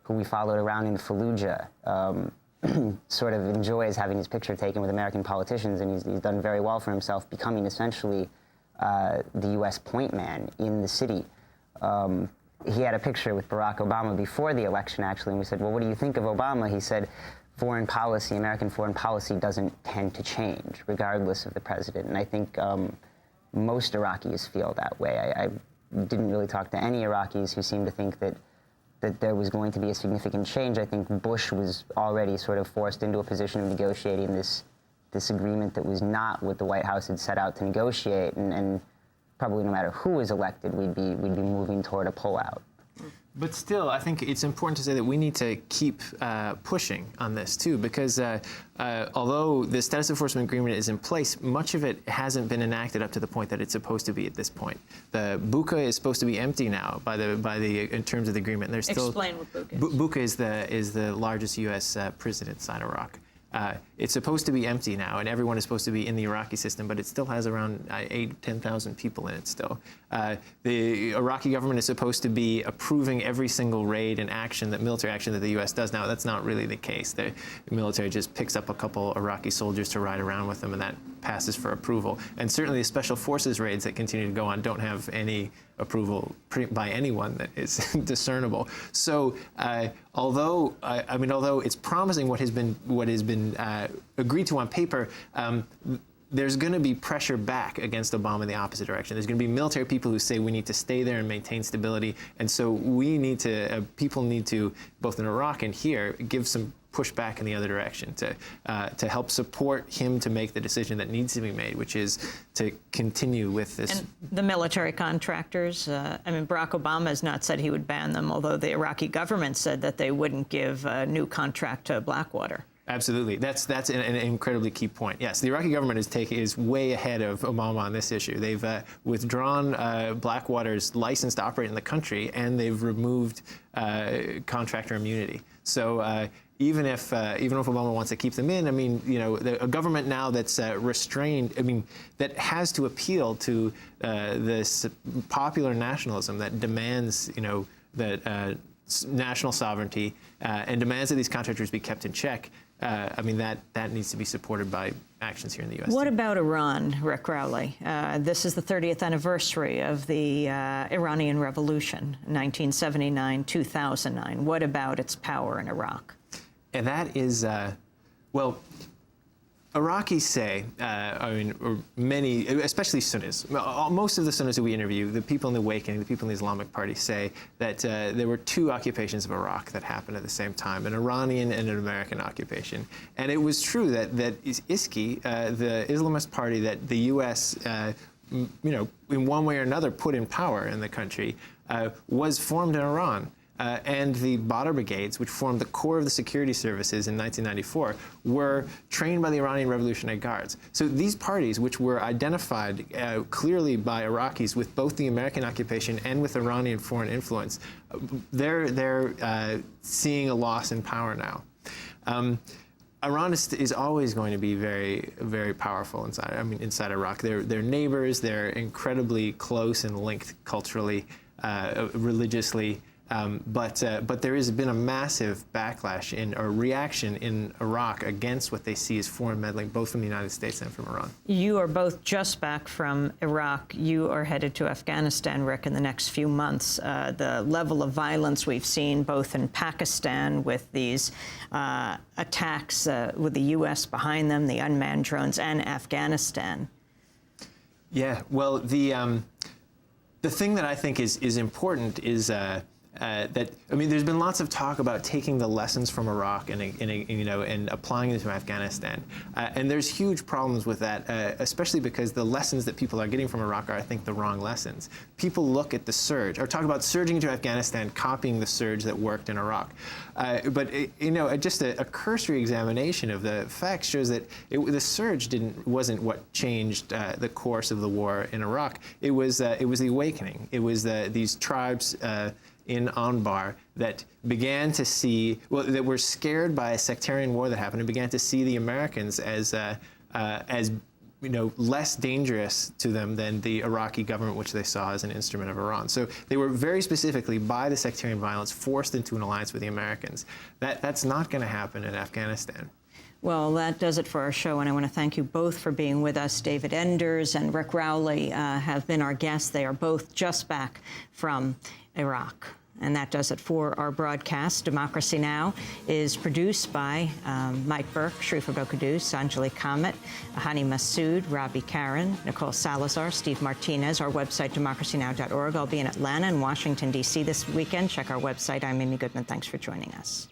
who we followed around in Fallujah, sort of enjoys having his picture taken with American politicians, and he's done very well for himself, becoming essentially the U.S. point man in the city. He had a picture with Barack Obama before the election, actually, and we said, well, what do you think of Obama? He said, foreign policy, American foreign policy doesn't tend to change, regardless of the president. And I think most Iraqis feel that way. I didn't really talk to any Iraqis who seemed to think that there was going to be a significant change. I think Bush was already sort of forced into a position of negotiating this agreement that was not what the White House had set out to negotiate, and probably no matter who was elected, we'd be moving toward a pullout. But still, I think it's important to say that we need to keep pushing on this, too, because although the status enforcement agreement is in place, much of it hasn't been enacted up to the point that it's supposed to be at this point. The buka is supposed to be empty now in terms of the agreement. There's still, explain what buka is. Buka is the largest U.S. prison inside Iraq. It's supposed to be empty now, and everyone is supposed to be in the Iraqi system, but it still has around 10,000 people in it still. The Iraqi government is supposed to be approving every single raid and military action that the U.S. does now. That's not really the case. The military just picks up a couple Iraqi soldiers to ride around with them, and that passes for approval. And certainly the special forces raids that continue to go on don't have any approval by anyone that is discernible. So although it's promising what has been agreed to on paper, there's going to be pressure back against Obama in the opposite direction. There's going to be military people who say we need to stay there and maintain stability, and so people need to, both in Iraq and here, give some push back in the other direction to help support him to make the decision that needs to be made, which is to continue with this. And the military contractors, Barack Obama has not said he would ban them, although the Iraqi government said that they wouldn't give a new contract to Blackwater. Absolutely. That's an incredibly key point. Yes, the Iraqi government is way ahead of Obama on this issue. They've withdrawn Blackwater's license to operate in the country, and they've removed contractor immunity. So even if Obama wants to keep them in, a government now that's restrained, that has to appeal to this popular nationalism that demands, that national sovereignty and demands that these contractors be kept in check. That needs to be supported by actions here in the U.S. What about Iran, Rick Rowley? This is the 30th anniversary of the Iranian Revolution, 1979-2009. What about its power in Iraq? And that is, Iraqis say, many, especially Sunnis, most of the Sunnis that we interview, the people in the Awakening, the people in the Islamic Party say that there were two occupations of Iraq that happened at the same time, an Iranian and an American occupation. And it was true that ISKI, the Islamist party that the U.S., in one way or another put in power in the country, was formed in Iran. And the Badr brigades, which formed the core of the security services in 1994, were trained by the Iranian Revolutionary Guards. So these parties, which were identified clearly by Iraqis with both the American occupation and with Iranian foreign influence, they're seeing a loss in power now. Iran is always going to be very, very powerful inside Iraq. They're neighbors. They're incredibly close and linked culturally, religiously. But there has been a massive backlash or reaction in Iraq against what they see as foreign meddling, both from the United States and from Iran. You are both just back from Iraq. You are headed to Afghanistan, Rick, in the next few months. The level of violence we've seen both in Pakistan with these attacks with the U.S. behind them, the unmanned drones, and Afghanistan. Yeah, well, the thing that I think is important is there's been lots of talk about taking the lessons from Iraq and applying them to Afghanistan, and there's huge problems with that, especially because the lessons that people are getting from Iraq are, I think, the wrong lessons. People look at the surge or talk about surging into Afghanistan, copying the surge that worked in Iraq, but just a cursory examination of the facts shows that the surge wasn't what changed the course of the war in Iraq. It was the awakening. It was these tribes in Anbar that began to see, that were scared by a sectarian war that happened and began to see the Americans as less dangerous to them than the Iraqi government, which they saw as an instrument of Iran. So they were very specifically, by the sectarian violence, forced into an alliance with the Americans. That's not going to happen in Afghanistan. Well, that does it for our show, and I want to thank you both for being with us. David Enders and Rick Rowley have been our guests. They are both just back from Iraq. And that does it for our broadcast. Democracy Now! Is produced by Mike Burke, Sharifa Bokadous, Anjali Kamat, Hani Massoud, Robbie Karen, Nicole Salazar, Steve Martinez. Our website, democracynow.org. I'll be in Atlanta and Washington, D.C. this weekend. Check our website. I'm Amy Goodman. Thanks for joining us.